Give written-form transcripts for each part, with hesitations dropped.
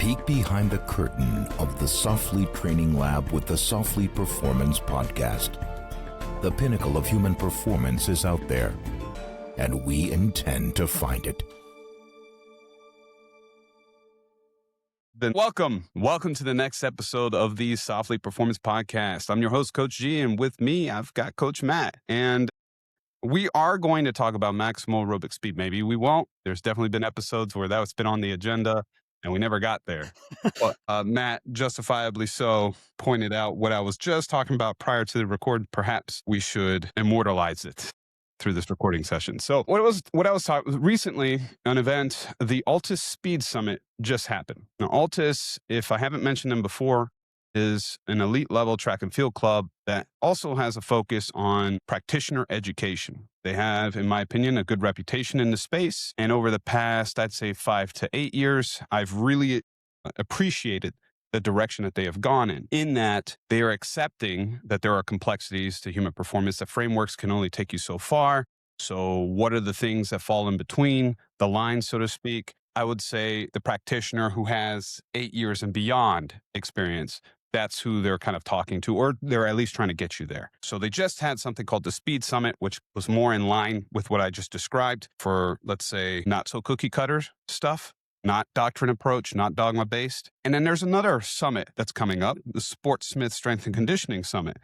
peek behind the curtain of the Softly Training Lab with the Softly Performance Podcast. The pinnacle of human performance is out there, and we intend to find it. Then welcome to the next episode of the Softly Performance Podcast. I'm your host, Coach G, and with me, I've got Coach Matt. And we are going to talk about maximal aerobic speed. Maybe we won't. There's definitely been episodes where that's been on the agenda, and we never got there. But Matt, justifiably so, pointed out what I was just talking about prior to the record. Perhaps we should immortalize it through this recording session. So what I was talking recently, an event, the Altus Speed Summit just happened. Now, Altus, if I haven't mentioned them before, is an elite level track and field club that also has a focus on practitioner education. They have, in my opinion, a good reputation in the space. And over the past, I'd say 5 to 8 years, I've really appreciated the direction that they have gone in that they are accepting that there are complexities to human performance, that frameworks can only take you so far. So what are the things that fall in between the lines, so to speak? I would say the practitioner who has 8 years and beyond experience, that's who they're kind of talking to, or they're at least trying to get you there. So they just had something called the Speed Summit, which was more in line with what I just described for, let's say, not so cookie cutter stuff, not doctrine approach, not dogma based. And then there's another summit that's coming up, the Sportsmith Strength and Conditioning Summit.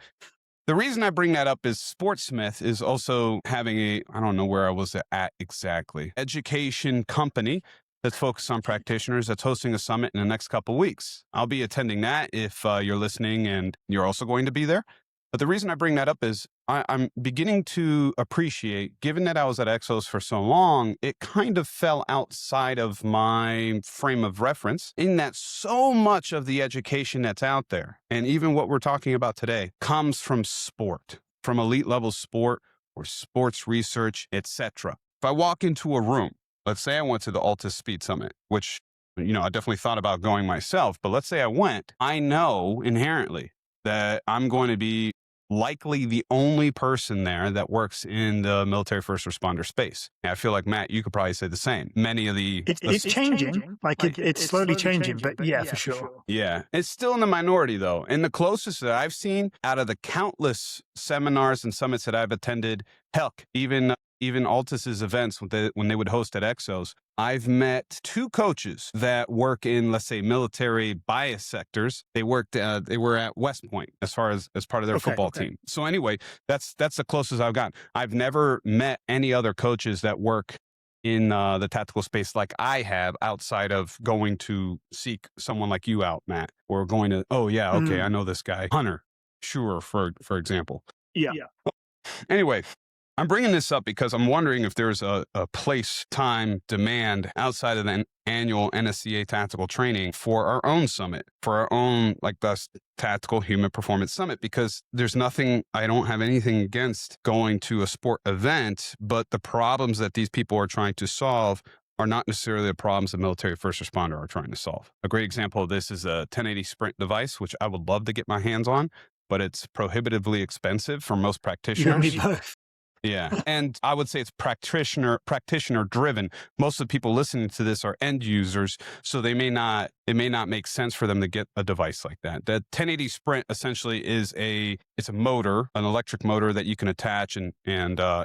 The reason I bring that up is Sportsmith is also having I don't know where I was at exactly, education company that's focused on practitioners that's hosting a summit in the next couple of weeks. I'll be attending that if you're listening and you're also going to be there. But the reason I bring that up is I'm beginning to appreciate, given that I was at Exos for so long, it kind of fell outside of my frame of reference in that so much of the education that's out there, and even what we're talking about today, comes from sport, from elite level sport or sports research, etc. If I walk into a room, let's say I went to the Altus Speed Summit, which, I definitely thought about going myself, but let's say I went, I know inherently that I'm going to be likely the only person there that works in the military first responder space. And I feel like, Matt, you could probably say the same. Many of the... It's changing. It's slowly changing, but yeah, for sure. Yeah. It's still in the minority, though. And the closest that I've seen out of the countless seminars and summits that I've attended, heck, even Altus's events when they would host at Exos, I've met 2 coaches that work in, let's say, military bias sectors. They were at West Point as part of their football team. So anyway, that's the closest I've gotten. I've never met any other coaches that work in the tactical space like I have, outside of going to seek someone like you out, Matt, or going to, I know this guy, Hunter, sure, for example. Yeah. Anyway, I'm bringing this up because I'm wondering if there's a place, time, demand outside of the annual NSCA tactical training for our own summit, for our own, the Tactical Human Performance Summit, because I don't have anything against going to a sport event, but the problems that these people are trying to solve are not necessarily the problems the military first responder are trying to solve. A great example of this is a 1080 Sprint device, which I would love to get my hands on, but it's prohibitively expensive for most practitioners. You both. Yeah. And I would say it's practitioner driven. Most of the people listening to this are end users, so it may not make sense for them to get a device like that. The 1080 Sprint essentially it's a motor, an electric motor that you can attach and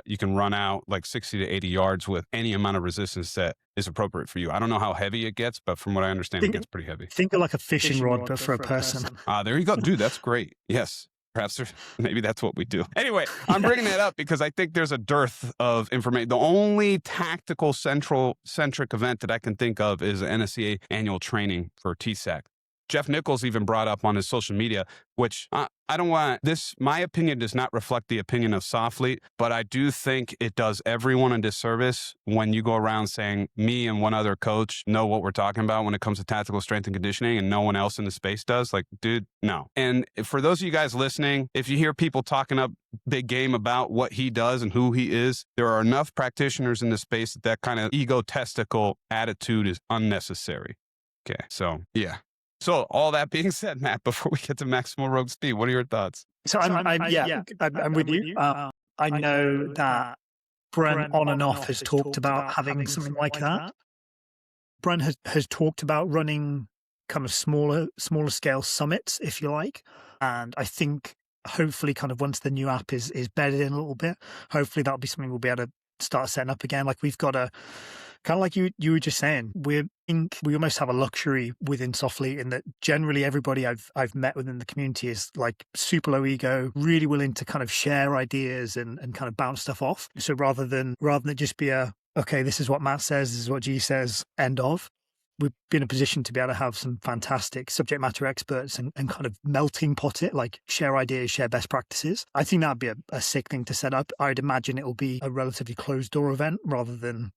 you can run out like 60 to 80 yards with any amount of resistance that is appropriate for you. I don't know how heavy it gets, but from what I understand, it gets pretty heavy. Think of like a fishing rod, but for a person. There you go. Dude, that's great. Yes. Perhaps maybe that's what we do. Anyway, I'm bringing that up because I think there's a dearth of information. The only tactical centric event that I can think of is NSCA annual training for TSAC. Jeff Nichols even brought up on his social media, which I don't want this. My opinion does not reflect the opinion of Softly, but I do think it does everyone a disservice when you go around saying me and one other coach know what we're talking about when it comes to tactical strength and conditioning and no one else in the space does. Like, dude, no. And for those of you guys listening, if you hear people talking up big game about what he does and who he is, there are enough practitioners in the space that kind of egotistical attitude is unnecessary. Okay. So yeah. So all that being said, Matt, before we get to maximal aerobic speed, what are your thoughts? So I'm with you. I know that Brent on and off has talked about having something like that. Brent has talked about running kind of smaller scale summits, if you like. And I think hopefully kind of once the new app is bedded in a little bit, hopefully that'll be something we'll be able to start setting up again. Like we've got a kind of like you were just saying, we almost have a luxury within Softly in that generally everybody I've met within the community is like super low ego, really willing to kind of share ideas and kind of bounce stuff off. So rather than it just be okay, this is what Matt says, this is what G says, end of. We've been in a position to be able to have some fantastic subject matter experts and kind of melting pot it, like share ideas, share best practices. I think that'd be a sick thing to set up. I'd imagine it will be a relatively closed door event rather than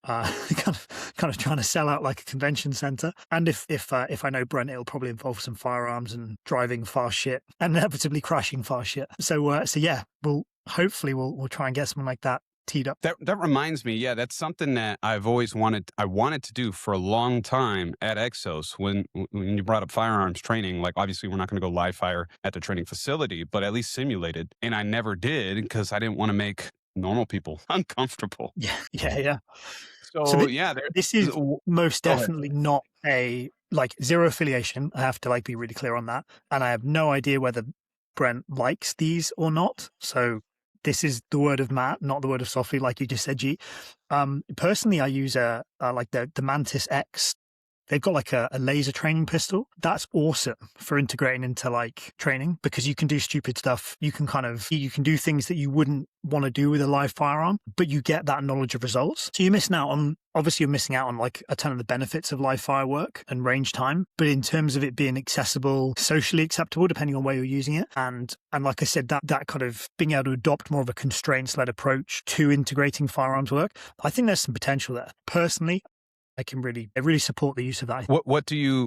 kind of trying to sell out like a convention center. And if I know Brent, it'll probably involve some firearms and driving fast shit and inevitably crashing fast shit. So yeah, we'll try and get something like that teed up. That reminds me, yeah, that's something that I've always wanted to do for a long time at Exos. When you brought up firearms training, like obviously we're not going to go live fire at the training facility, but at least simulated. And I never did because I didn't want to make normal people uncomfortable. Yeah. So this is most definitely not a like zero affiliation. I have to like be really clear on that. And I have no idea whether Brent likes these or not. So this is the word of Matt, not the word of Softly, like you just said, G. Personally, I use like the Mantis X. They've got like a laser training pistol. That's awesome for integrating into like training because you can do stupid stuff. You can do things that you wouldn't want to do with a live firearm, but you get that knowledge of results. So you're missing out on like a ton of the benefits of live fire work and range time. But in terms of it being accessible, socially acceptable, depending on where you're using it. And like I said, that kind of being able to adopt more of a constraints-led approach to integrating firearms work, I think there's some potential there. Personally, I really support the use of that.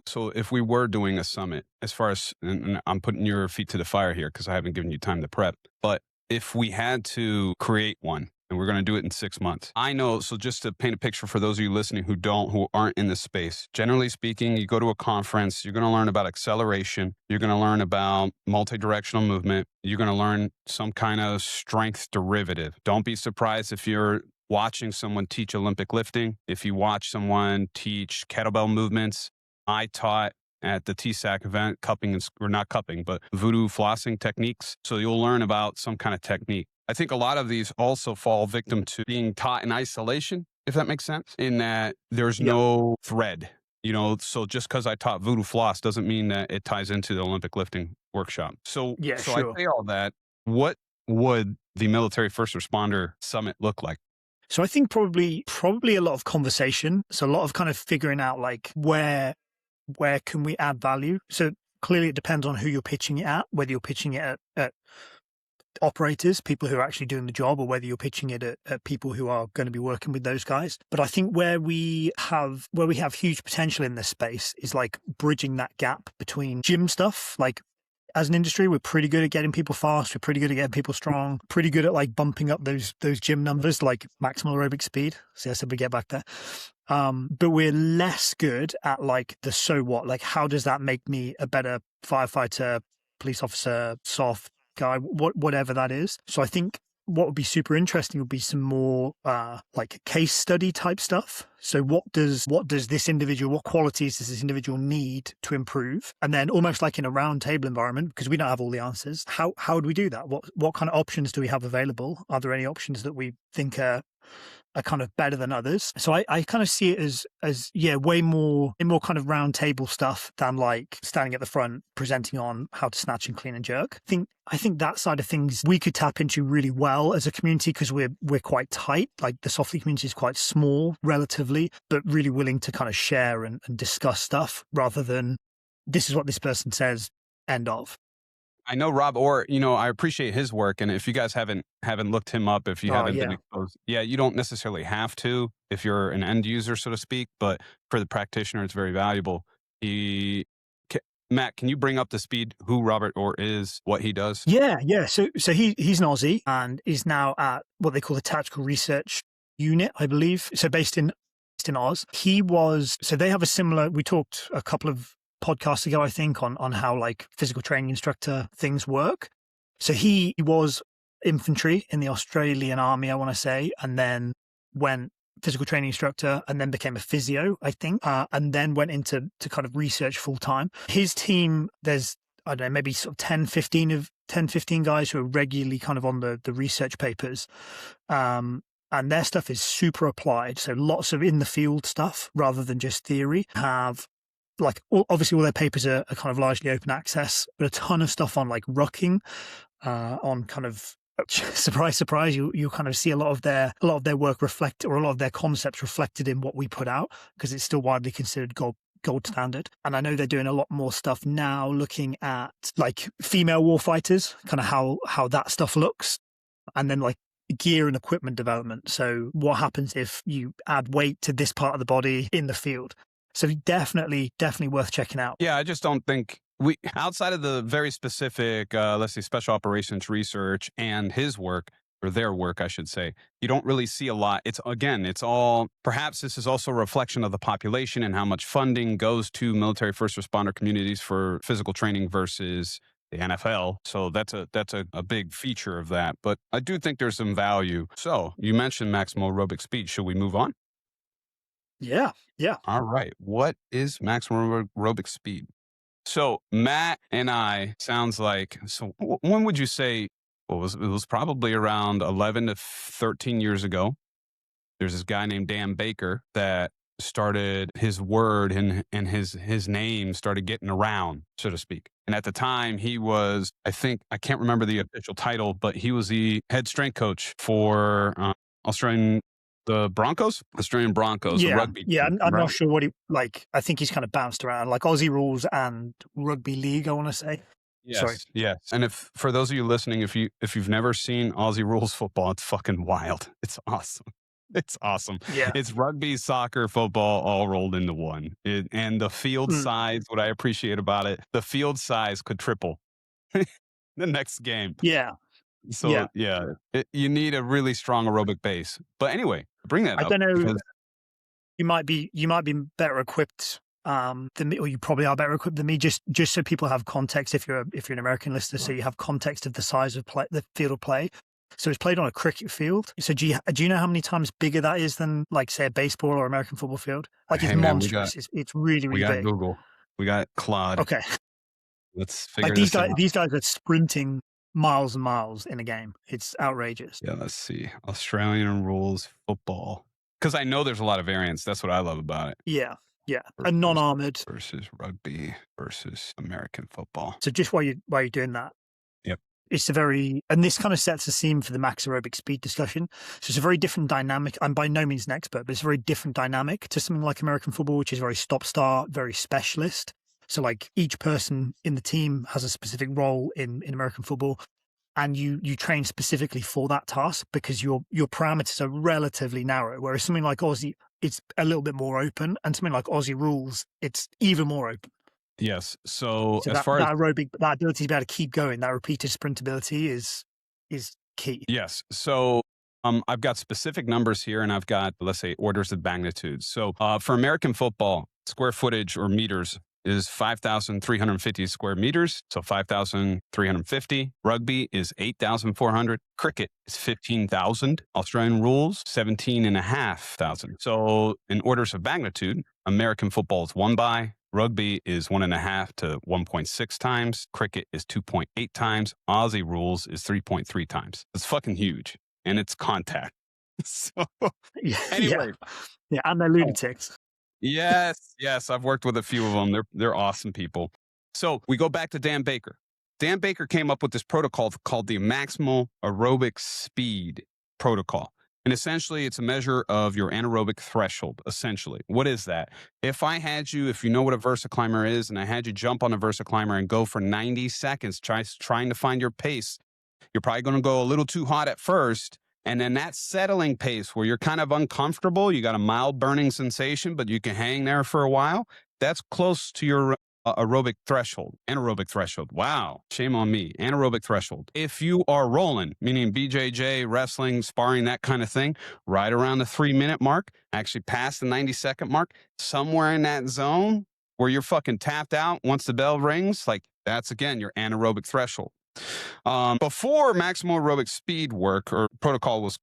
So if we were doing a summit, as far as, and I'm putting your feet to the fire here because I haven't given you time to prep, but if we had to create one and we're going to do it in 6 months, I know, so just to paint a picture for those of you listening who aren't in this space, generally speaking, you go to a conference, you're going to learn about acceleration, you're going to learn about multi-directional movement, you're going to learn some kind of strength derivative. Don't be surprised if you're watching someone teach Olympic lifting, if you watch someone teach kettlebell movements. I taught at the TSAC event, but voodoo flossing techniques. So you'll learn about some kind of technique. I think a lot of these also fall victim to being taught in isolation, if that makes sense, in that there's no thread. So just because I taught voodoo floss doesn't mean that it ties into the Olympic lifting workshop. So I say all that. What would the military first responder summit look like? So I think probably a lot of conversation. So a lot of kind of figuring out like where can we add value. So clearly it depends on who you're pitching it at, whether you're pitching it at operators, people who are actually doing the job, or whether you're pitching it at people who are going to be working with those guys. But I think where we have huge potential in this space is like bridging that gap between gym stuff, like as an industry, we're pretty good at getting people fast. We're pretty good at getting people strong. Pretty good at like bumping up those gym numbers, like maximal aerobic speed. See, I said we get back there. But we're less good at like the so what. Like, how does that make me a better firefighter, police officer, soft guy, whatever that is? So I think what would be super interesting would be some more like case study type stuff. So what qualities does this individual need to improve? And then almost like in a round table environment, because we don't have all the answers, how do we do that? What kind of options do we have available? Are there any options that we think are kind of better than others? So I kind of see it as way more kind of round table stuff than like standing at the front presenting on how to snatch and clean and jerk. I think that side of things we could tap into really well as a community because we're quite tight. Like the Softly community is quite small relatively, but really willing to kind of share and discuss stuff rather than this is what this person says, end of. I know Rob Orr, I appreciate his work. And if you guys haven't looked him up, if you haven't been exposed, you don't necessarily have to if you're an end user, so to speak. But for the practitioner, it's very valuable. Matt, can you bring up to speed who Robert Orr is, what he does? Yeah. So he's an Aussie and is now at what they call the Tactical Research Unit, I believe. So based in Oz. So they have a similar, we talked a couple of podcasts ago, I think, on how like physical training instructor things work. So he was infantry in the Australian Army, I want to say, and then went physical training instructor and then became a physio, I think, and then went into kind of research full time. His team, there's, I don't know, maybe sort of 10, 15 guys who are regularly kind of on the research papers. And their stuff is super applied. So lots of in the field stuff rather than just theory. Have like, obviously all their papers are kind of largely open access, but a ton of stuff on like rucking, on kind of, surprise, surprise, you kind of see a lot of their work reflect, or a lot of their concepts reflected in what we put out, because it's still widely considered gold standard. And I know they're doing a lot more stuff now looking at like female warfighters, kind of how that stuff looks. And then like gear and equipment development. So what happens if you add weight to this part of the body in the field? So definitely worth checking out. Yeah, I just don't think outside of the very specific, let's say, special operations research and his work, or their work, I should say, you don't really see a lot. It's all, perhaps this is also a reflection of the population and how much funding goes to military first responder communities for physical training versus the NFL. So that's a big feature of that. But I do think there's some value. So you mentioned maximal aerobic speed. Should we move on? Yeah. All right. What is maximal aerobic speed? So Matt and I, sounds like, so when would you say, it was probably around 11 to 13 years ago. There's this guy named Dan Baker that started his word and his name started getting around, so to speak. And at the time he was, I can't remember the official title, but he was the head strength coach for Australian Broncos, Yeah, rugby. yeah. I'm right? not sure what he like. I think he's kind of bounced around like Aussie rules and rugby league, I want to say. Yes, Sorry. yes. And if for those of you listening, if you've never seen Aussie rules football, it's fucking wild. It's awesome. It's awesome. Yeah. It's rugby, soccer, football, all rolled into one. And the field size, what I appreciate about it, the field size could triple the next game. Yeah. So you need a really strong aerobic base. But anyway, bring that up. I don't know. because- You might be better equipped than me, or you probably are better equipped than me. Just so people have context. If you're an American listener, so you have context of the size of the field of play. So it's played on a cricket field. So do you know how many times bigger that is than like say a baseball or American football field? Like it's monstrous. It's really we got big. Google. We got Claude. Okay. Let's figure Like this out. these guys are sprinting miles and miles in a game. It's outrageous. Yeah, let's see. Australian rules football. Because I know there's a lot of variants. That's what I love about it. Yeah. And non-armored versus rugby versus American football. So just while you're doing that. Yep. It's and this kind of sets the scene for the max aerobic speed discussion. So it's a very different dynamic. I'm by no means an expert, but it's a very different dynamic to something like American football, which is very stop-start, very specialist. So like each person in the team has a specific role in American football, and you train specifically for that task because your parameters are relatively narrow. Whereas something like Aussie, it's a little bit more open, and something like Aussie rules, it's even more open. Yes. So as that, far as that aerobic, that ability to be able to keep going, that repeated sprint ability is key. Yes. So I've got specific numbers here, and I've got, let's say, orders of magnitude. So for American football, square footage or meters is 5,350 square meters. So 5,350. Rugby is 8,400. Cricket is 15,000. Australian rules, 17,500. So in orders of magnitude, American football is 1 by. Rugby is 1.5 to 1.6 times. Cricket is 2.8 times. Aussie rules is 3.3 times. It's fucking huge. And it's contact. So anyway. Yeah, and they're lunatics. Yes. I've worked with a few of them. They're awesome people. So we go back to Dan Baker. Dan Baker came up with this protocol called the Maximal Aerobic Speed Protocol. And essentially, it's a measure of your anaerobic threshold, essentially. What is that? If you know what a VersaClimber is, and I had you jump on a VersaClimber and go for 90 seconds trying to find your pace, you're probably going to go a little too hot at first. And then that settling pace where you're kind of uncomfortable, you got a mild burning sensation, but you can hang there for a while, that's close to your anaerobic threshold. Wow. Shame on me. Anaerobic threshold. If you are rolling, meaning BJJ, wrestling, sparring, that kind of thing, right around the 3-minute mark, actually past the 90-second mark, somewhere in that zone where you're fucking tapped out once the bell rings, like that's again your anaerobic threshold. Before maximal aerobic speed work or protocol was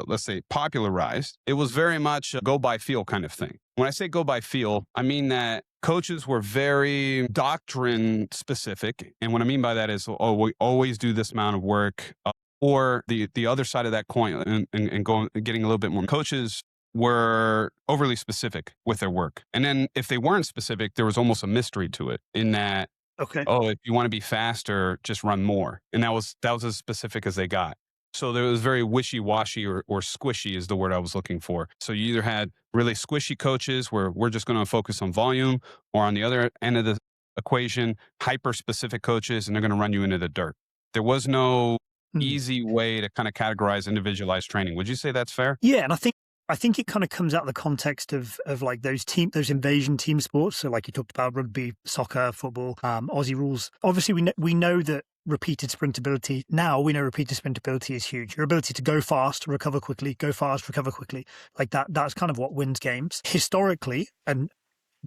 let's say popularized, it was very much a go by feel kind of thing. When I say go by feel, I mean that coaches were very doctrine specific. And what I mean by that is, oh, we always do this amount of work. Or the other side of that coin and getting a little bit more. Coaches were overly specific with their work. And then if they weren't specific, there was almost a mystery to it in that, Okay. oh, if you want to be faster, just run more. And that was as specific as they got. So there was very wishy-washy or squishy is the word I was looking for. So you either had really squishy coaches where we're just going to focus on volume, or on the other end of the equation, hyper-specific coaches, and they're going to run you into the dirt. There was no easy way to kind of categorize individualized training. Would you say that's fair? Yeah, and I think it kind of comes out of the context of like those invasion team sports. So like you talked about rugby, soccer, football, Aussie rules. Obviously, we know that repeated sprintability. Now we know repeated sprintability is huge. Your ability to go fast, recover quickly, go fast, recover quickly, like that's kind of what wins games historically and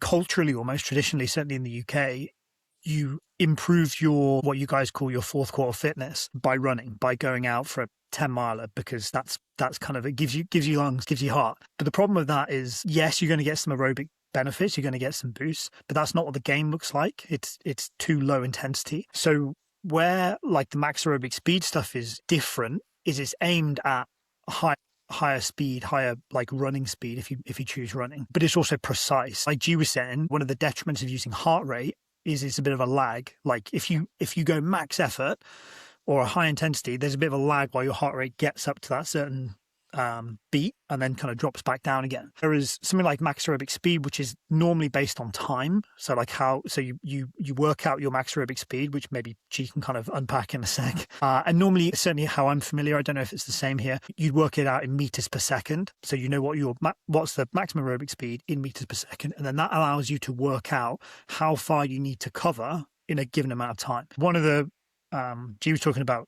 culturally, almost traditionally, certainly in the UK. You improve your, what you guys call your fourth quarter fitness by running, by going out for a 10 miler, because that's kind of, it gives you lungs, gives you heart. But the problem with that is, yes, you're going to get some aerobic benefits, you're going to get some boosts, but that's not what the game looks like. It's too low intensity. So where like the max aerobic speed stuff is different is it's aimed at higher speed, higher like running speed if you choose running, but it's also precise. Like G was saying, one of the detriments of using heart rate is it's a bit of a lag. Like if you go max effort or a high intensity, there's a bit of a lag while your heart rate gets up to that certain beat and then kind of drops back down again. There is something like max aerobic speed, which is normally based on time. So like you work out your max aerobic speed, which maybe G can kind of unpack in a sec. And normally, certainly how I'm familiar, I don't know if it's the same here, you'd work it out in meters per second. So you know what's the maximum aerobic speed in meters per second. And then that allows you to work out how far you need to cover in a given amount of time. One of the, G was talking about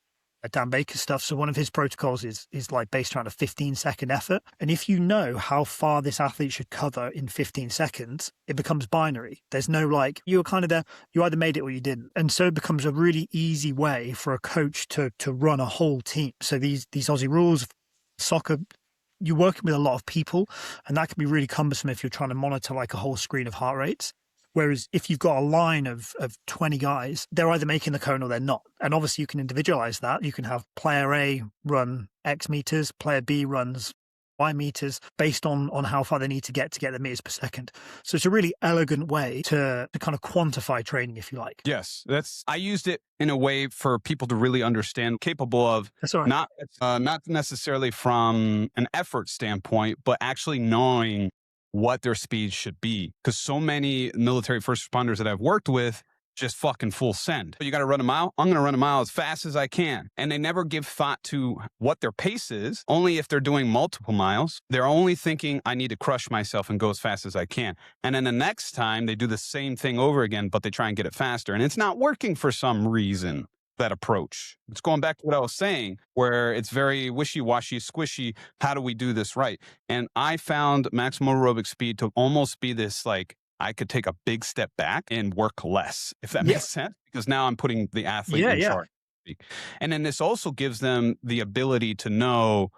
Dan Baker stuff. So one of his protocols is like based around a 15-second effort. And if you know how far this athlete should cover in 15 seconds, it becomes binary. There's no like, you were kind of there, you either made it or you didn't. And so it becomes a really easy way for a coach to run a whole team. So these Aussie rules, soccer, you're working with a lot of people, and that can be really cumbersome if you're trying to monitor like a whole screen of heart rates. Whereas if you've got a line of 20 guys, they're either making the cone or they're not. And obviously you can individualize that. You can have player A run X meters, player B runs Y meters based on how far they need to get the meters per second. So it's a really elegant way to kind of quantify training, if you like. Yes, I used it in a way for people to really understand, capable of, that's all right. Not necessarily from an effort standpoint, but actually knowing what their speed should be. Because so many military first responders that I've worked with just fucking full send. You got to run a mile? I'm going to run a mile as fast as I can. And they never give thought to what their pace is. Only if they're doing multiple miles. They're only thinking, I need to crush myself and go as fast as I can. And then the next time they do the same thing over again, but they try and get it faster. And it's not working for some reason. That approach. It's going back to what I was saying, where it's very wishy-washy, squishy. How do we do this right? And I found maximal aerobic speed to almost be this, like, I could take a big step back and work less, if that makes sense, because now I'm putting the athlete in charge. And then this also gives them the ability to know,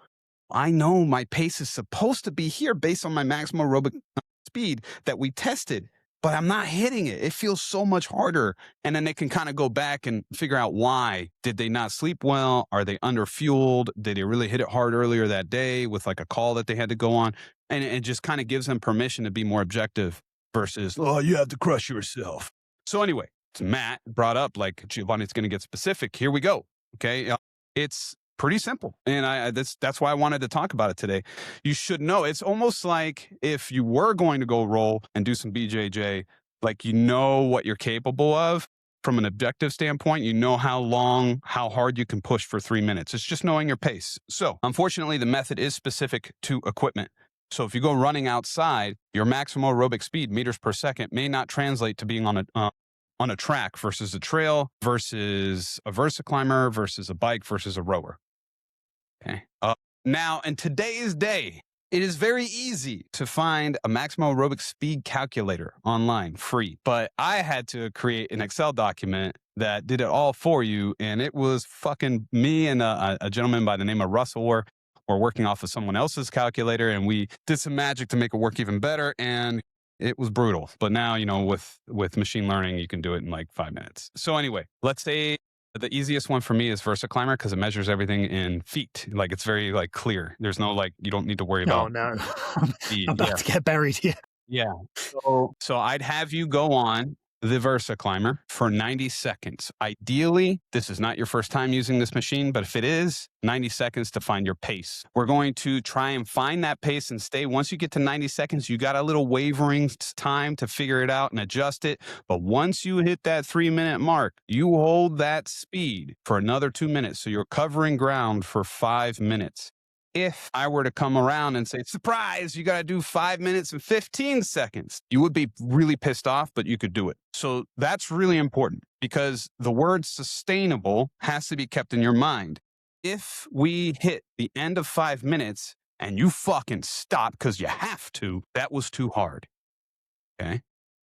I know my pace is supposed to be here based on my maximal aerobic speed that we tested, but I'm not hitting it. It feels so much harder. And then they can kind of go back and figure out why. Did they not sleep well? Are they underfueled? Did they really hit it hard earlier that day with like a call that they had to go on? And it just kind of gives them permission to be more objective versus, oh, you have to crush yourself. So anyway, Matt brought up like Giovanni's going to get specific. Here we go. Okay. It's pretty simple. And that's why I wanted to talk about it today. You should know, it's almost like if you were going to go roll and do some BJJ, like you know what you're capable of from an objective standpoint. You know how hard you can push for 3 minutes. It's just knowing your pace. So unfortunately, the method is specific to equipment. So if you go running outside, your maximal aerobic speed, meters per second, may not translate to being on a track versus a trail versus a VersaClimber versus a bike versus a rower. Okay. Now, in today's day, It is very easy to find a maximal aerobic speed calculator online, free. But I had to create an Excel document that did it all for you. And it was fucking me and a gentleman by the name of Russell were working off of someone else's calculator. And we did some magic to make it work even better. And it was brutal. But now, with machine learning, you can do it in like 5 minutes. So anyway, let's say the easiest one for me is VersaClimber because it measures everything in feet. Like it's very like clear. There's no you don't need to worry about. Oh no, feet. I'm about to get buried here. Yeah. So I'd have you go on the VersaClimber for 90 seconds. Ideally, this is not your first time using this machine, but if it is, 90 seconds to find your pace. We're going to try and find that pace and stay. Once you get to 90 seconds, you got a little wavering time to figure it out and adjust it. But once you hit that 3-minute mark, you hold that speed for another 2 minutes. So you're covering ground for 5 minutes. If I were to come around and say, surprise, you got to do 5 minutes and 15 seconds, you would be really pissed off, but you could do it. So that's really important because the word sustainable has to be kept in your mind. If we hit the end of 5 minutes and you fucking stop because you have to, that was too hard. Okay.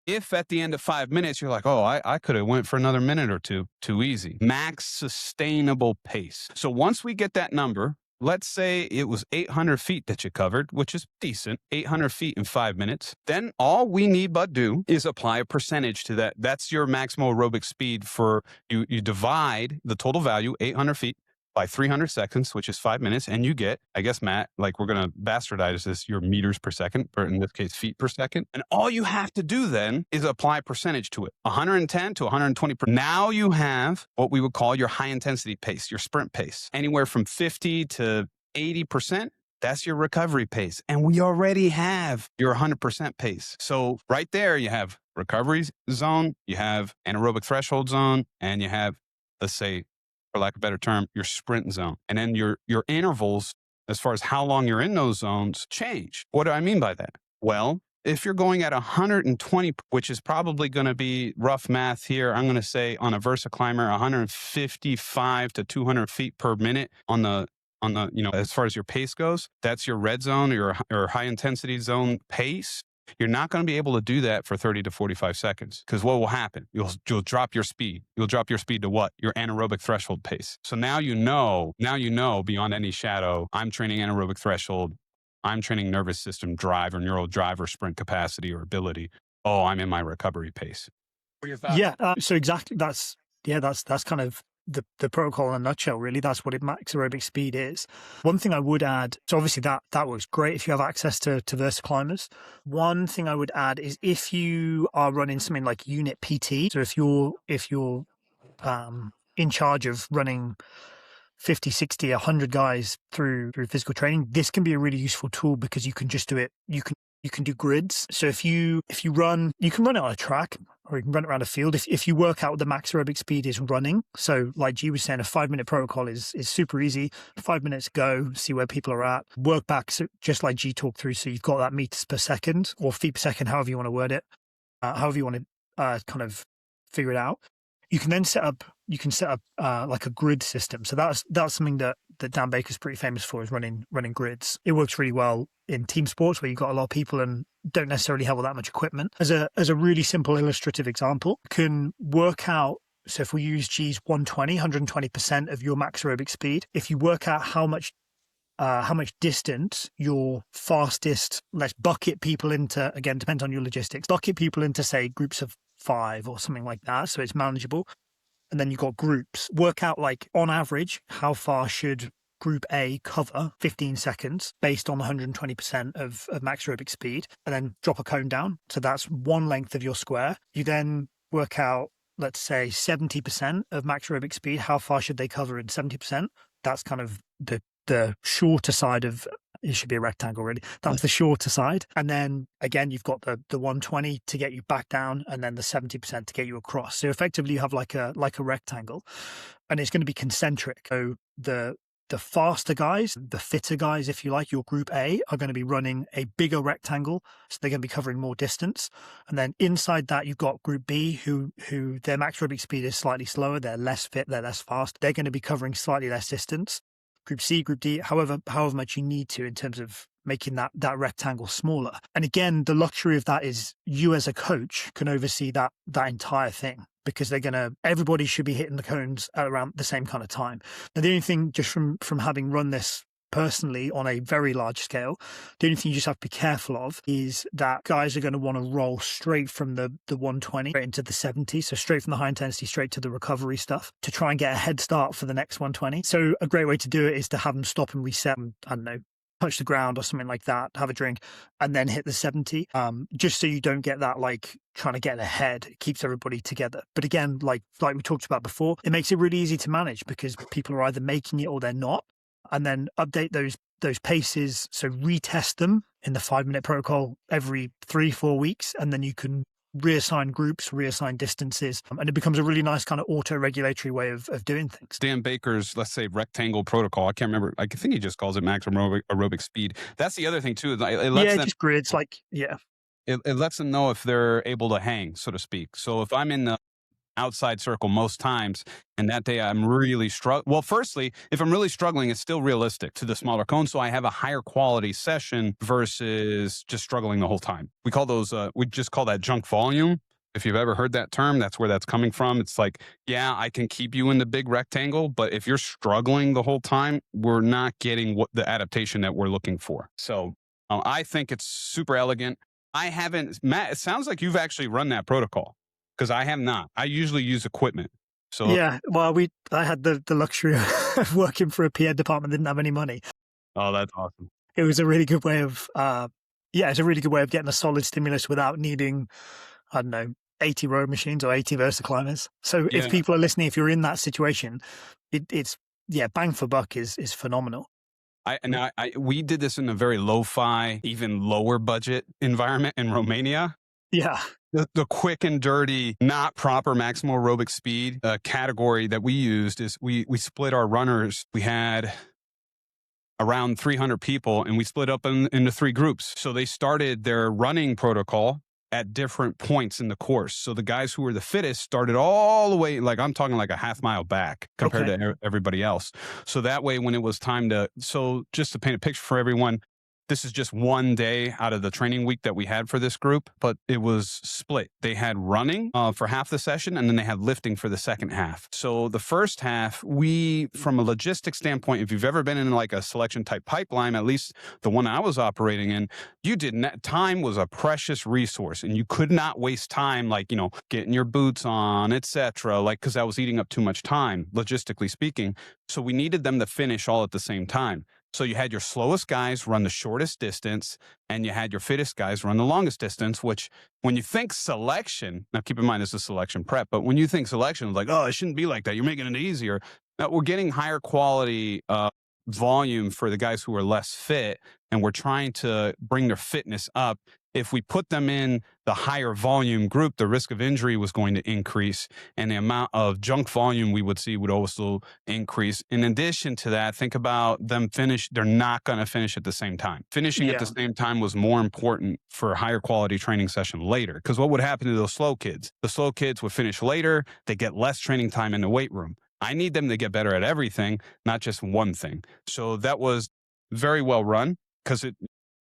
If at the end of 5 minutes, you're like, oh, I could have went for another minute or two, too easy. Max sustainable pace. So once we get that number, let's say it was 800 feet that you covered, which is decent, 800 feet in 5 minutes. Then all we need but do is apply a percentage to that. That's your maximal aerobic speed for you. You divide the total value, 800 feet, by 300 seconds, which is 5 minutes. And you get, I guess, Matt, like we're going to bastardize this, your meters per second, or in this case, feet per second. And all you have to do then is apply percentage to it, 110 to 120. Now you have what we would call your high intensity pace, your sprint pace, anywhere from 50 to 80%. That's your recovery pace. And we already have your 100% pace. So right there, you have recovery zone, you have anaerobic threshold zone, and you have, let's say, for lack of a better term, your sprint zone. And then your intervals, as far as how long you're in those zones, change. What do I mean by that? Well, if you're going at 120, which is probably going to be rough math here, I'm going to say on a VersaClimber, 155 to 200 feet per minute on the, as far as your pace goes, that's your red zone or your high intensity zone pace. You're not going to be able to do that for 30 to 45 seconds because what will happen? You'll drop your speed. You'll drop your speed to what? Your anaerobic threshold pace. So now you know beyond any shadow, I'm training anaerobic threshold. I'm training nervous system drive or neural drive or sprint capacity or ability. Oh, I'm in my recovery pace. What are your thoughts? Yeah. So exactly. That's kind of the protocol in a nutshell, really. That's what max aerobic speed is. One thing I would add, so obviously that works great if you have access to VersaClimbers. One thing I would add is if you are running something like unit PT, so if you're in charge of running 50, 60, 100 guys through physical training, this can be a really useful tool because you can just do it. You can do grids. So if you run, you can run it on a track or you can run it around a field. If you work out what the max aerobic speed is running. So like G was saying, a 5-minute protocol is super easy. 5 minutes, go, see where people are at, work back. So just like G talked through. So you've got that meters per second or feet per second, however you want to word it, however you want to kind of figure it out. You can then set up like a grid system. So that's something that Dan Baker's pretty famous for, is running grids. It works really well in team sports where you've got a lot of people and don't necessarily have all that much equipment. As a really simple illustrative example, you can work out, so if we use G's 120% of your max aerobic speed, if you work out how much distance your fastest, let's bucket people into, again, depends on your logistics, bucket people into, say, groups of 5 or something like that, so it's manageable. And then you've got groups. Work out, like, on average, how far should Group A cover 15 seconds based on 120% of max aerobic speed, and then drop a cone down. So that's one length of your square. You then work out, let's say, 70% of max aerobic speed. How far should they cover in 70%? That's kind of the shorter side of, it should be a rectangle really. That's the shorter side. And then again, you've got the 120 to get you back down and then the 70% to get you across. So effectively you have like a rectangle, and it's going to be concentric. So the faster guys, the fitter guys, if you like, your group A, are going to be running a bigger rectangle. So they're going to be covering more distance. And then inside that, you've got group B, who their max aerobic speed is slightly slower. They're less fit. They're less fast. They're going to be covering slightly less distance. Group C, Group D, however much you need to in terms of making that rectangle smaller. And again, the luxury of that is you as a coach can oversee that entire thing, because everybody should be hitting the cones at around the same kind of time. Now, the only thing, just from having run this personally on a very large scale, the only thing you just have to be careful of is that guys are going to want to roll straight from the 120 straight into the 70. So straight from the high intensity straight to the recovery stuff to try and get a head start for the next 120. So a great way to do it is to have them stop and reset, and, I don't know, touch the ground or something like that, have a drink, and then hit the 70, just so you don't get that like trying to get ahead. It keeps everybody together. But again, like we talked about before, it makes it really easy to manage because people are either making it or they're not. And then update those paces. So retest them in the 5-minute protocol every 3-4 weeks. And then you can reassign groups, reassign distances. And it becomes a really nice kind of auto-regulatory way of doing things. Dan Baker's, let's say, rectangle protocol. I can't remember. I think he just calls it maximum aerobic speed. That's the other thing too. It lets them, just grids. It lets them know if they're able to hang, so to speak. So if I'm in the outside circle most times, and that day I'm really struggling. Well, firstly, if I'm really struggling, it's still realistic to the smaller cone, so I have a higher quality session versus just struggling the whole time. We just call that junk volume. If you've ever heard that term, that's where that's coming from. It's like, yeah, I can keep you in the big rectangle, but if you're struggling the whole time, we're not getting what the adaptation that we're looking for. So I think it's super elegant. Matt, it sounds like you've actually run that protocol. Because I have not. I usually use equipment. So yeah, well, I had the luxury of working for a PA department that didn't have any money. Oh, that's awesome. It was a really good way of, it's a really good way of getting a solid stimulus without needing, I don't know, 80 row machines or 80 VersaClimbers. So if people are listening, if you're in that situation, it's bang for buck is phenomenal. We did this in a very lo-fi, even lower budget environment in Romania. Yeah. The quick and dirty, not proper maximal aerobic speed category that we used is we split our runners. We had around 300 people and we split up into 3 groups. So they started their running protocol at different points in the course. So the guys who were the fittest started all the way, like I'm talking like a half mile back compared to everybody else. So that way when it was time so just to paint a picture for everyone, this is just one day out of the training week that we had for this group, but it was split. They had running for half the session, and then they had lifting for the second half. So the first half, from a logistics standpoint, if you've ever been in like a selection type pipeline, at least the one I was operating in, time was a precious resource, and you could not waste time, like, getting your boots on, etc. Like, because that was eating up too much time, logistically speaking. So we needed them to finish all at the same time. So you had your slowest guys run the shortest distance, and you had your fittest guys run the longest distance, which when you think selection, now keep in mind this is selection prep, but when you think selection, it's like, oh, it shouldn't be like that. You're making it easier. Now we're getting higher quality volume for the guys who are less fit, and we're trying to bring their fitness up. If we put them in the higher volume group, the risk of injury was going to increase, and the amount of junk volume we would see would also increase. In addition to that, think about them they're not going to finish at the same time. Finishing at the same time was more important for a higher quality training session later, because what would happen to those slow kids? The slow kids would finish later, they get less training time in the weight room. I need them to get better at everything, not just one thing. So that was very well run because it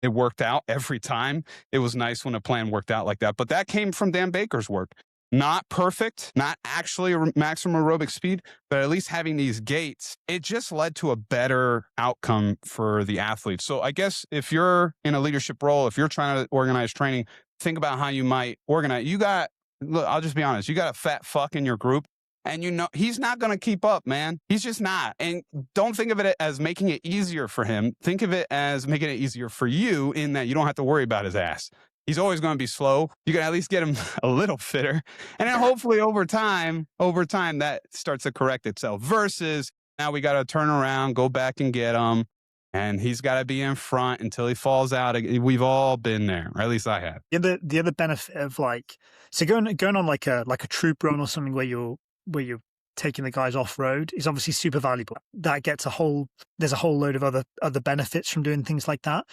worked out every time. It was nice when a plan worked out like that. But that came from Dan Baker's work. Not perfect, not actually a maximum aerobic speed, but at least having these gates, it just led to a better outcome for the athletes. So I guess if you're in a leadership role, if you're trying to organize training, think about how you might organize. Look, I'll just be honest, you got a fat fuck in your group, and he's not going to keep up, man. He's just not. And don't think of it as making it easier for him. Think of it as making it easier for you in that you don't have to worry about his ass. He's always going to be slow. You can at least get him a little fitter. And then hopefully over time, that starts to correct itself. Versus now we got to turn around, go back and get him. And he's got to be in front until he falls out. We've all been there, or at least I have. The other benefit of going on like a troop run or something where you're taking the guys off road is obviously super valuable. That gets there's a whole load of other benefits from doing things like that.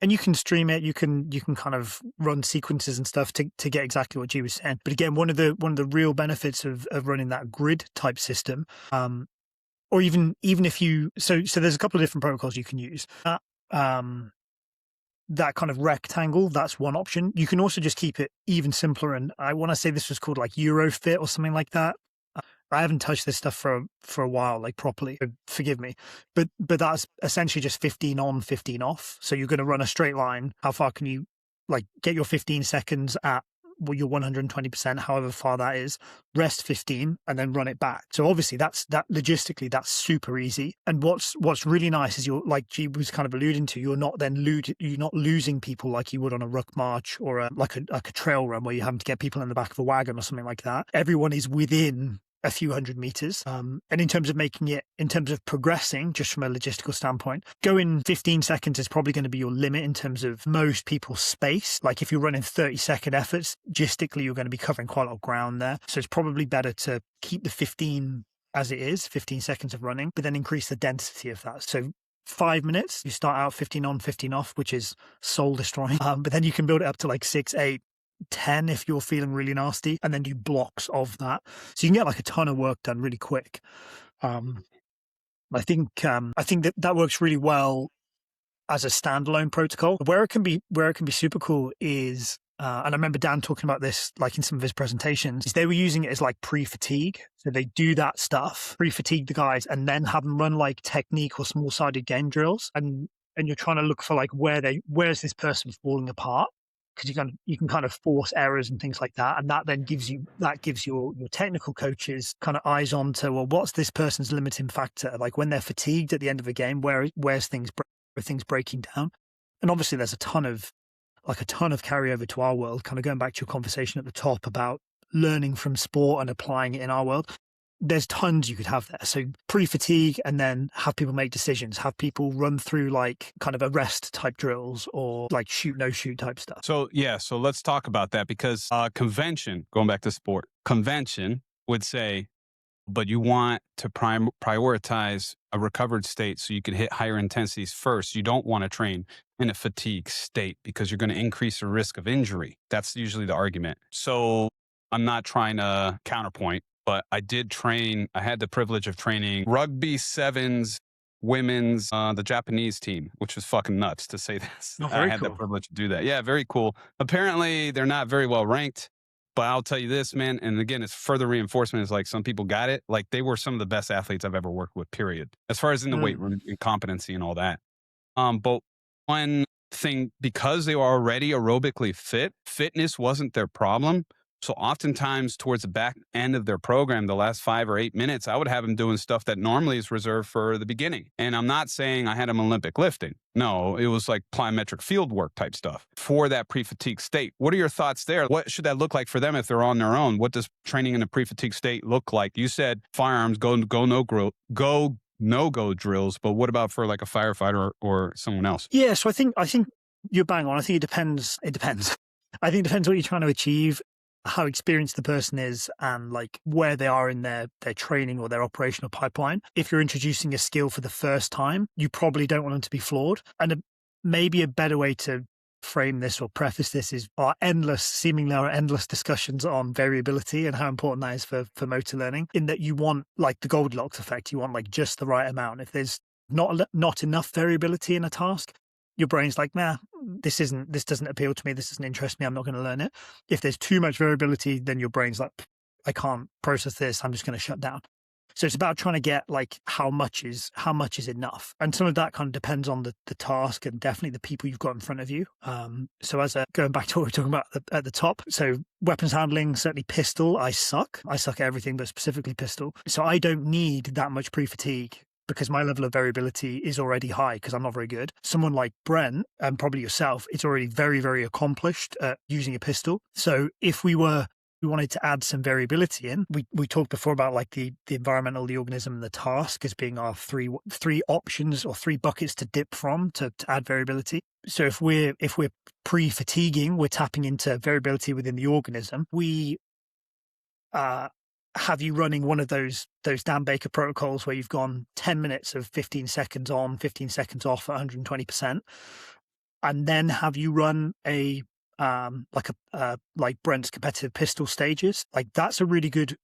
And you can stream it, you can kind of run sequences and stuff to get exactly what G was saying. But again, one of the real benefits of running that grid type system, or even if so there's a couple of different protocols you can use. that kind of rectangle, that's one option. You can also just keep it even simpler. And I want to say this was called like Eurofit or something like that. I haven't touched this stuff for a while, like properly. Forgive me, but that's essentially just 15 on, 15 off. So you're going to run a straight line. How far can you like get your 15 seconds at your 120%, however far that is, rest 15 and then run it back. So obviously that logistically, that's super easy. And what's really nice is you're, like G was kind of alluding to, you're not losing people like you would on a ruck march or a trail run where you're having to get people in the back of a wagon or something like that. Everyone is within a few hundred meters. And in terms of progressing, just from a logistical standpoint, going 15 seconds is probably going to be your limit in terms of most people's space. Like if you're running 30-second efforts, logistically, you're going to be covering quite a lot of ground there. So it's probably better to keep the 15 as it is, 15 seconds of running, but then increase the density of that. So 5 minutes, you start out 15 on, 15 off, which is soul destroying. But then you can build it up to like 6, 8, 10 if you're feeling really nasty, and then do blocks of that, so you can get like a ton of work done really quick. I think that works really well as a standalone protocol. Where it can be super cool is and I remember Dan talking about this like in some of his presentations, is they were using it as like pre-fatigue. So they do that stuff, pre-fatigue the guys, and then have them run like technique or small-sided game drills, and you're trying to look for like where's this person falling apart, because you can kind of force errors and things like that. And that then gives your technical coaches kind of eyes on to, well, what's this person's limiting factor? Like when they're fatigued at the end of a game, where's things breaking down? And obviously there's a ton of carryover to our world, kind of going back to your conversation at the top about learning from sport and applying it in our world. There's tons you could have there. So pre-fatigue, and then have people make decisions, have people run through like kind of arrest type drills or like shoot, no shoot type stuff. So let's talk about that, because convention, going back to sport, convention would say, but you want to prioritize a recovered state so you can hit higher intensities first. You don't want to train in a fatigue state because you're going to increase the risk of injury. That's usually the argument. So I'm not trying to counterpoint, but I had the privilege of training rugby sevens, women's, the Japanese team, which was fucking nuts to say this. Oh, I had the privilege to do that. Yeah, very cool. Apparently they're not very well ranked, but I'll tell you this, man. And again, it's further reinforcement. Is like some people got it. Like they were some of the best athletes I've ever worked with, period. As far as in the weight room and competency and all that. But one thing, because they were already aerobically fit, fitness wasn't their problem. So oftentimes towards the back end of their program, the last 5 or 8 minutes, I would have them doing stuff that normally is reserved for the beginning. And I'm not saying I had them Olympic lifting. No, it was like plyometric field work type stuff for that pre-fatigue state. What are your thoughts there? What should that look like for them if they're on their own? What does training in a pre-fatigue state look like? You said firearms, go no-go drills, but what about for like a firefighter or someone else? Yeah, so I think you're bang on. I think it depends. I think it depends what you're trying to achieve, how experienced the person is, and like where they are in their training or their operational pipeline. If you're introducing a skill for the first time, you probably don't want them to be flawed. And maybe a better way to frame this or preface this is our seemingly endless discussions on variability and how important that is for motor learning, in that you want like the Goldilocks effect. You want like just the right amount. If there's not enough variability in a task, your brain's like, nah, this doesn't appeal to me. This doesn't interest me. I'm not going to learn it. If there's too much variability, then your brain's like, I can't process this. I'm just going to shut down. So it's about trying to get like how much is enough. And some of that kind of depends on the task and definitely the people you've got in front of you. So going back to what we were talking about at the top. So weapons handling, certainly pistol, I suck. I suck at everything, but specifically pistol. So I don't need that much pre-fatigue, because my level of variability is already high because I'm not very good. Someone like Brent, and probably yourself, it's already very, very accomplished at using a pistol. So if we wanted to add some variability in, we talked before about like the environmental, the organism, and the task as being our three options or 3 buckets to dip from to add variability. So if we're pre-fatiguing, we're tapping into variability within the organism. We have you running one of those Dan Baker protocols where you've gone 10 minutes of 15 seconds on, 15 seconds off at 120%, and then have you run like Brent's competitive pistol stages. Like that's a really good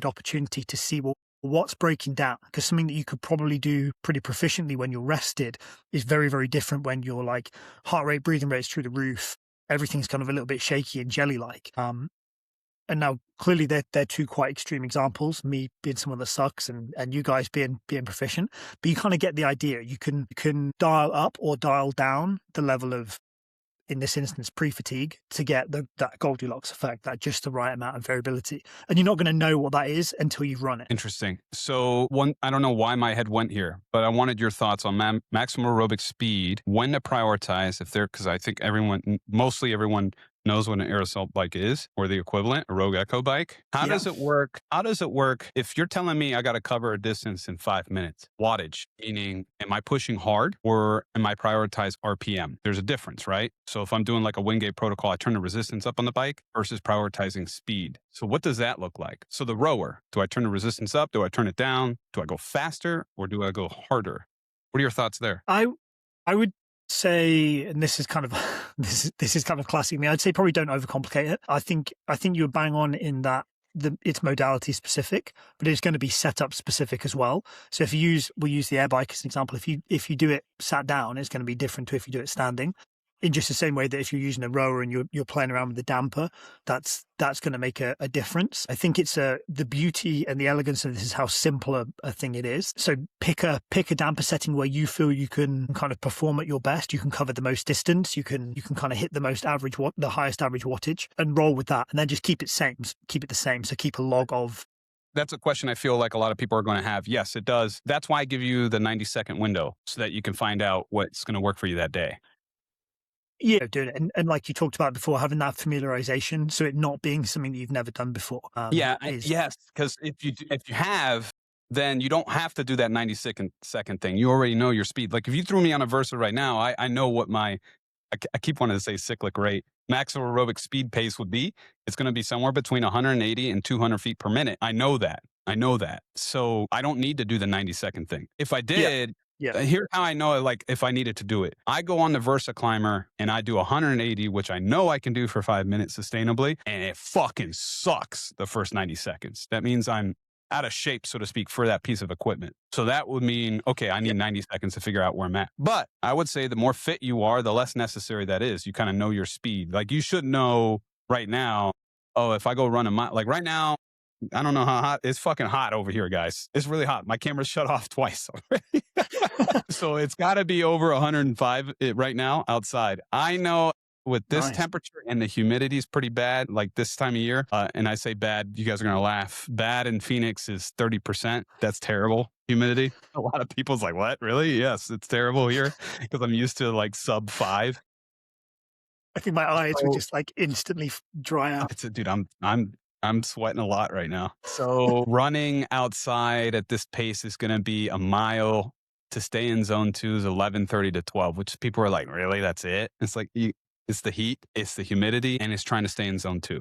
opportunity to see, well, what's breaking down, because something that you could probably do pretty proficiently when you're rested is very, very different when you're like heart rate, breathing rates through the roof. Everything's kind of a little bit shaky and jelly-like. And now clearly they're two quite extreme examples, me being someone that sucks and you guys being proficient, but you kind of get the idea. You can dial up or dial down the level of, in this instance, pre-fatigue to get that Goldilocks effect, that just the right amount of variability. And you're not going to know what that is until you've run it. Interesting. So I don't know why my head went here, but I wanted your thoughts on maximal aerobic speed, when to prioritize because I think mostly everyone knows what an aerosol bike is, or the equivalent, a Rogue Echo bike. How does it work? How does it work if you're telling me I got to cover a distance in 5 minutes? Wattage, meaning, am I pushing hard or am I prioritize RPM? There's a difference, right? So if I'm doing like a Wingate protocol, I turn the resistance up on the bike versus prioritizing speed. So what does that look like? So the rower, do I turn the resistance up? Do I turn it down? Do I go faster or do I go harder? What are your thoughts there? I would say, and this is kind of this is kind of classic me, I'd say probably don't overcomplicate it. I think you're bang on in that it's modality specific, but it's going to be setup specific as well. So we'll use the air bike as an example. If you do it sat down, it's going to be different to if you do it standing. In just the same way that if you're using a rower and you're playing around with the damper, that's going to make a difference. I think it's the beauty and the elegance of this is how simple a thing it is. So pick a damper setting where you feel you can kind of perform at your best. You can cover the most distance. You can kind of hit the highest average wattage and roll with that, and then just keep it the same. So keep a log of. That's a question I feel like a lot of people are going to have. Yes, it does. That's why I give you the 90-second window so that you can find out what's going to work for you that day. Yeah, doing it. And like you talked about before, having that familiarization, so it not being something that you've never done before. Yes, because if you have, then you don't have to do that 90-second thing. You already know your speed. Like if you threw me on a Versa right now, I know what I keep wanting to say cyclic rate, maximal aerobic speed pace would be. It's going to be somewhere between 180 and 200 feet per minute. I know that. So I don't need to do the 90-second thing. If I did... Yeah. Here's how I know, like, if I needed to do it. I go on the VersaClimber and I do 180, which I know I can do for 5 minutes sustainably, and it fucking sucks the first 90 seconds. That means I'm out of shape, so to speak, for that piece of equipment. So that would mean, okay, I need 90 seconds to figure out where I'm at. But I would say the more fit you are, the less necessary that is. You kind of know your speed. Like you should know right now, if I go run a mile, like right now, I don't know how hot. It's fucking hot over here, guys. It's really hot. My camera's shut off twice already. So it's got to be over 105 right now outside. I know with this temperature and the humidity is pretty bad, like this time of year. And I say bad, you guys are going to laugh. Bad in Phoenix is 30%. That's terrible humidity. A lot of people's like, what? Really? Yes, it's terrible here because I'm used to like sub 5. I think my eyes would just like instantly dry out. Dude, I'm sweating a lot right now. So running outside at this pace is going to be a mile. To stay in zone 2 is 11:30 to 12, which people are like, really? That's it? It's like, it's the heat, it's the humidity, and it's trying to stay in zone 2.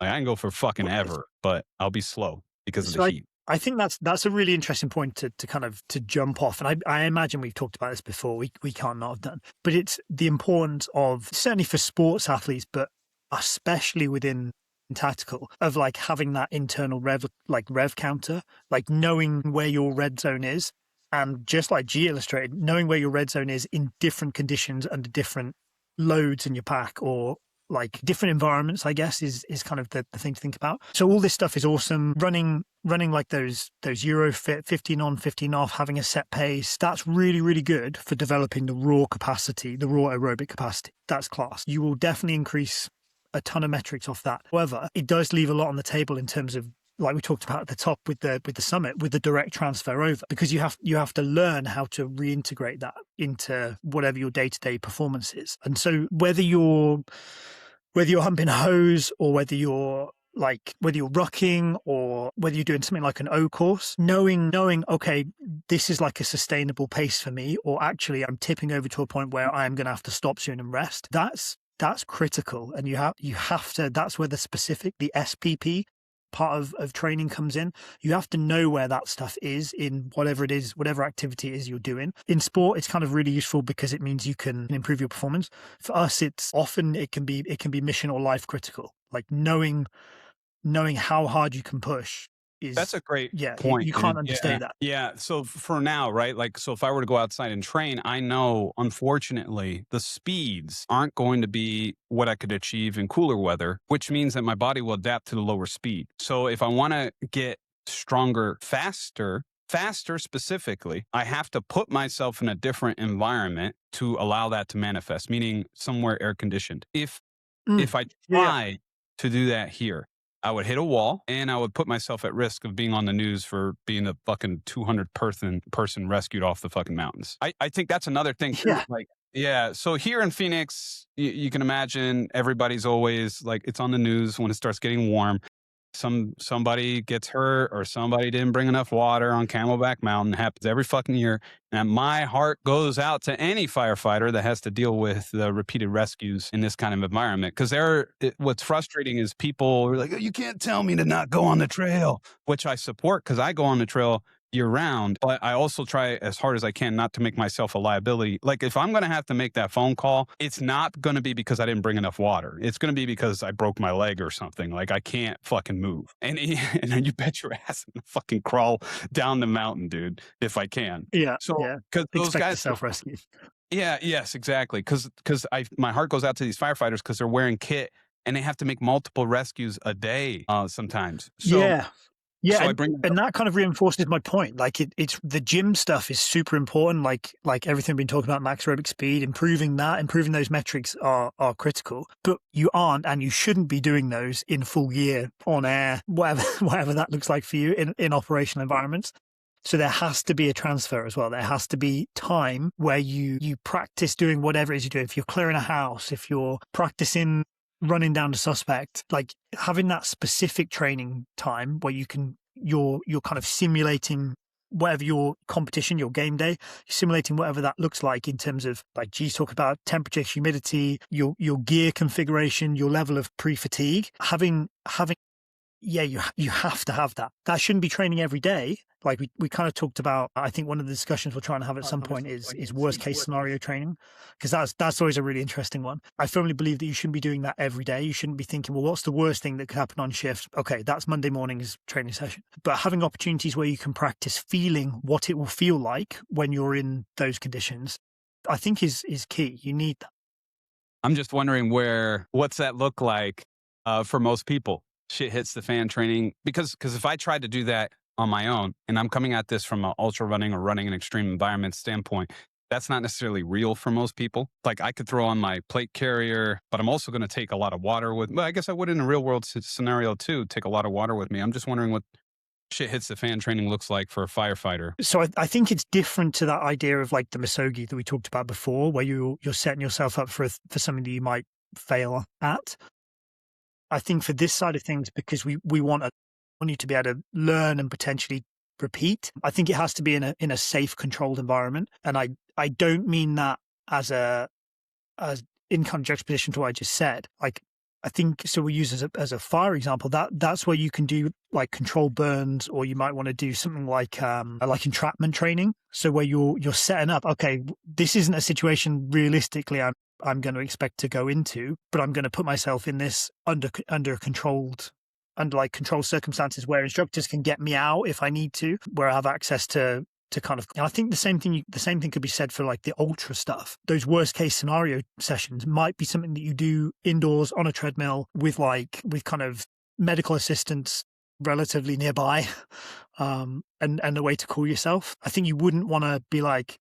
Like I can go for fucking ever, but I'll be slow because of the heat. I think that's a really interesting point to jump off. And I imagine we've talked about this before. We can't not have done, but it's the importance of, certainly for sports athletes, but especially within tactical, of like having that internal rev counter, like knowing where your red zone is, and just like G illustrated, knowing where your red zone is in different conditions under different loads in your pack, or like different environments, I guess is kind of the thing to think about. So all this stuff is awesome. Running like those Eurofit 15 on, 15 off, having a set pace, that's really, really good for developing the raw capacity, the raw aerobic capacity. That's class. You will definitely increase a ton of metrics off that. However, it does leave a lot on the table in terms of, like we talked about at the top with the summit, with the direct transfer over, because you have to learn how to reintegrate that into whatever your day-to-day performance is. And so whether you're humping a hose, or whether you're rucking, or whether you're doing something like an O course, knowing, okay, this is like a sustainable pace for me, or actually I'm tipping over to a point where I'm going to have to stop soon and rest. That's critical. And you have to, that's where the SPP part of training comes in. You have to know where that stuff is in whatever it is, whatever activity it is you're doing. In sport, it's kind of really useful because it means you can improve your performance. For us, it can be mission or life critical. Like knowing how hard you can push That's a great yeah, point, you can't dude. understate that. Yeah. So for now, right? Like, so if I were to go outside and train, I know, unfortunately, the speeds aren't going to be what I could achieve in cooler weather, which means that my body will adapt to the lower speed. So if I want to get stronger faster specifically, I have to put myself in a different environment to allow that to manifest, meaning somewhere air conditioned. If I Yeah. try to do that here, I would hit a wall and I would put myself at risk of being on the news for being a fucking 200 person rescued off the fucking mountains. I think that's another thing too. Yeah. Like, yeah. So here in Phoenix, you can imagine everybody's always like, it's on the news when it starts getting warm. Somebody gets hurt or somebody didn't bring enough water on Camelback Mountain. It happens every fucking year. And my heart goes out to any firefighter that has to deal with the repeated rescues in this kind of environment. Because what's frustrating is people are like, "Oh, you can't tell me to not go on the trail," which I support because I go on the trail year round, but I also try as hard as I can not to make myself a liability. Like if I'm going to have to make that phone call, it's not going to be because I didn't bring enough water. It's going to be because I broke my leg or something. Like I can't fucking move. And then you bet your ass I'm gonna fucking crawl down the mountain, dude, if I can. Yeah. So, Yeah. because those Expect to guys, self-rescue. yeah, yes, exactly. Because my heart goes out to these firefighters because they're wearing kit and they have to make multiple rescues a day sometimes. So, Yeah. Yeah, so I bring and that kind of reinforces my point. Like it's the gym stuff is super important. Like everything we've been talking about, max aerobic speed, improving those metrics are critical. But you aren't, and you shouldn't be doing those in full gear on air, whatever that looks like for you in operational environments. So there has to be a transfer as well. There has to be time where you practice doing whatever it is you do. If you're clearing a house, if you're practicing running down the suspect, like having that specific training time where you're kind of simulating whatever your competition, your game day, you're simulating whatever that looks like in terms of, like G's talk about, temperature, humidity, your gear configuration, your level of pre-fatigue. Yeah, you have to have that. That shouldn't be training every day. Like we kind of talked about, I think one of the discussions we're trying to have at some point is worst case scenario training, because that's always a really interesting one. I firmly believe that you shouldn't be doing that every day. You shouldn't be thinking, well, what's the worst thing that could happen on shift? Okay, that's Monday morning's training session. But having opportunities where you can practice feeling what it will feel like when you're in those conditions, I think is key. You need that. I'm just wondering what's that look like for most people? Shit hits the fan training, because if I tried to do that on my own, and I'm coming at this from an ultra running or running in extreme environments standpoint, that's not necessarily real for most people. Like I could throw on my plate carrier, but I'm also going to take a lot of water with me. Well, I guess I would in a real world scenario too, take a lot of water with me. I'm just wondering what shit hits the fan training looks like for a firefighter. So I think it's different to that idea of like the Misogi that we talked about before, where you're setting yourself up for something that you might fail at. I think for this side of things, because we want you to be able to learn and potentially repeat, I think it has to be in a safe, controlled environment. And I don't mean that as in kind of juxtaposition to what I just said. Like I think, so we use as a fire example, that's where you can do like controlled burns, or you might want to do something like entrapment training. So where you're setting up, okay, this isn't a situation realistically I'm going to expect to go into, but I'm going to put myself in this under controlled circumstances where instructors can get me out if I need to, where I have access to kind of, and I think the same thing could be said for like the ultra stuff. Those worst case scenario sessions might be something that you do indoors on a treadmill with kind of medical assistance relatively nearby, and a way to cool yourself. I think you wouldn't want to be like,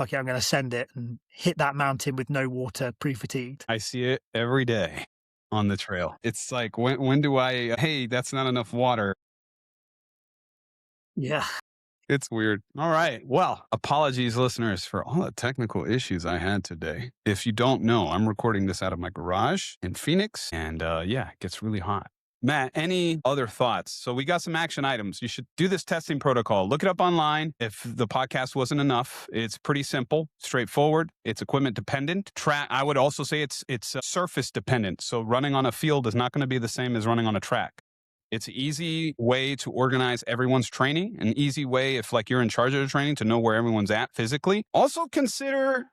okay, I'm going to send it and hit that mountain with no water, pre-fatigued. I see it every day on the trail. It's like, when do hey, that's not enough water. Yeah. It's weird. All right. Well, apologies, listeners, for all the technical issues I had today. If you don't know, I'm recording this out of my garage in Phoenix, and it gets really hot. Matt, any other thoughts? So we got some action items. You should do this testing protocol. Look it up online. If the podcast wasn't enough, it's pretty simple, straightforward. It's equipment dependent. I would also say it's surface dependent. So running on a field is not going to be the same as running on a track. It's an easy way to organize everyone's training, an easy way if like you're in charge of the training to know where everyone's at physically. Also consider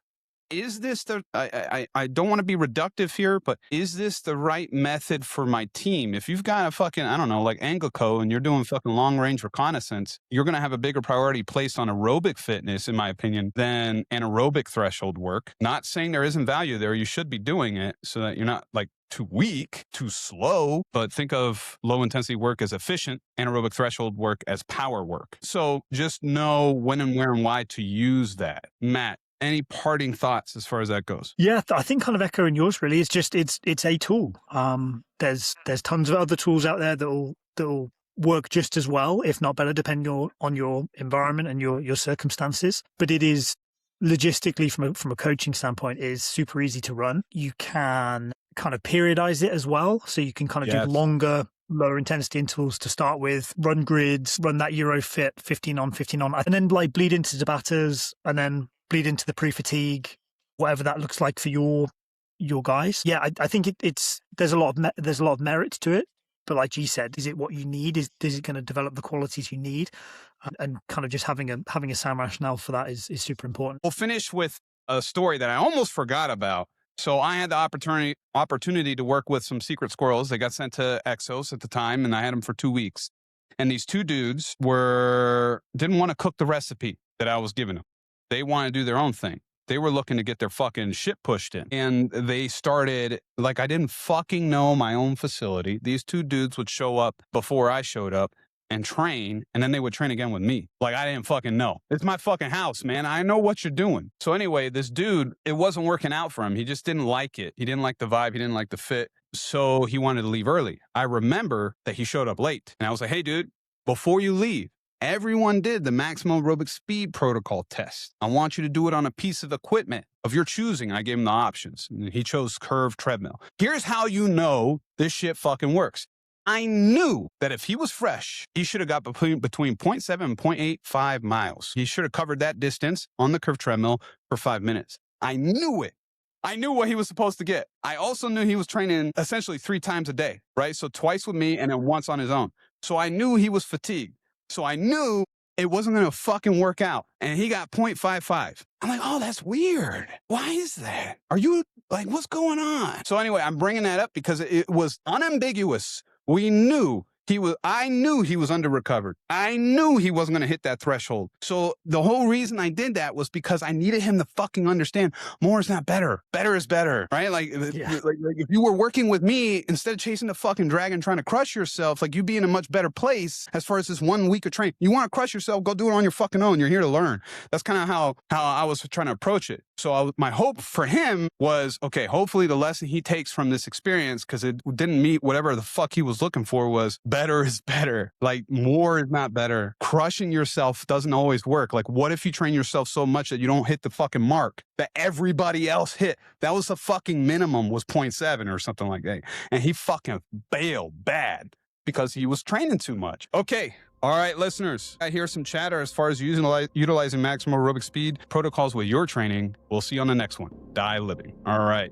is this I don't want to be reductive here, but is this the right method for my team? If you've got a fucking, I don't know, like Anglico and you're doing fucking long range reconnaissance, you're going to have a bigger priority placed on aerobic fitness, in my opinion, than anaerobic threshold work. Not saying there isn't value there. You should be doing it so that you're not like too weak, too slow, but think of low intensity work as efficient, anaerobic threshold work as power work. So just know when and where and why to use that. Matt, any parting thoughts as far as that goes? Yeah, I think kind of echoing yours really. It's just it's a tool. There's tons of other tools out there that'll work just as well, if not better, depending on your environment and your circumstances. But it is logistically from a coaching standpoint is super easy to run. You can kind of periodize it as well, so you can kind of do longer, lower intensity intervals to start with, run grids, run that Eurofit 15 on, 15 on, and then like bleed into Tabatas and then bleed into the pre-fatigue, whatever that looks like for your guys. Yeah, I think there's a lot of merit to it. But like G said, is it what you need? Is it going to develop the qualities you need? And kind of just having a sound rationale for that is super important. We'll finish with a story that I almost forgot about. So I had the opportunity to work with some secret squirrels. They got sent to Exos at the time, and I had them for 2 weeks. And these two dudes didn't want to cook the recipe that I was giving them. They want to do their own thing. They were looking to get their fucking shit pushed in. And they started, like, I didn't fucking know my own facility. These two dudes would show up before I showed up and train, and then they would train again with me. Like, I didn't fucking know. It's my fucking house, man. I know what you're doing. So anyway, this dude, it wasn't working out for him. He just didn't like it. He didn't like the vibe. He didn't like the fit. So he wanted to leave early. I remember that he showed up late. And I was like, hey, dude, before you leave, everyone did the Maximal Aerobic Speed Protocol test. I want you to do it on a piece of equipment of your choosing. I gave him the options. And he chose curved treadmill. Here's how you know this shit fucking works. I knew that if he was fresh, he should have got between 0.7 and 0.85 miles. He should have covered that distance on the curved treadmill for 5 minutes. I knew it. I knew what he was supposed to get. I also knew he was training essentially 3 times a day, right? So twice with me and then once on his own. So I knew he was fatigued. So I knew it wasn't going to fucking work out. And he got 0.55. I'm like, oh, that's weird. Why is that? Are you like, what's going on? So anyway, I'm bringing that up because it was unambiguous. I knew he was under recovered. I knew he wasn't going to hit that threshold. So the whole reason I did that was because I needed him to fucking understand more is not better. Better is better, right? Like if you were working with me, instead of chasing the fucking dragon, trying to crush yourself, like you'd be in a much better place as far as this 1 week of training. You want to crush yourself, go do it on your fucking own. You're here to learn. That's kind of how I was trying to approach it. So my hope for him was, okay, hopefully the lesson he takes from this experience, because it didn't meet whatever the fuck he was looking for, was better is better. Like more is not better. Crushing yourself doesn't always work. Like what if you train yourself so much that you don't hit the fucking mark that everybody else hit? That was the fucking minimum, was 0.7 or something like that. And he fucking bailed bad because he was training too much. Okay. All right, listeners, I hear some chatter as far as utilizing maximal aerobic speed protocols with your training. We'll see you on the next one. Die living. All right.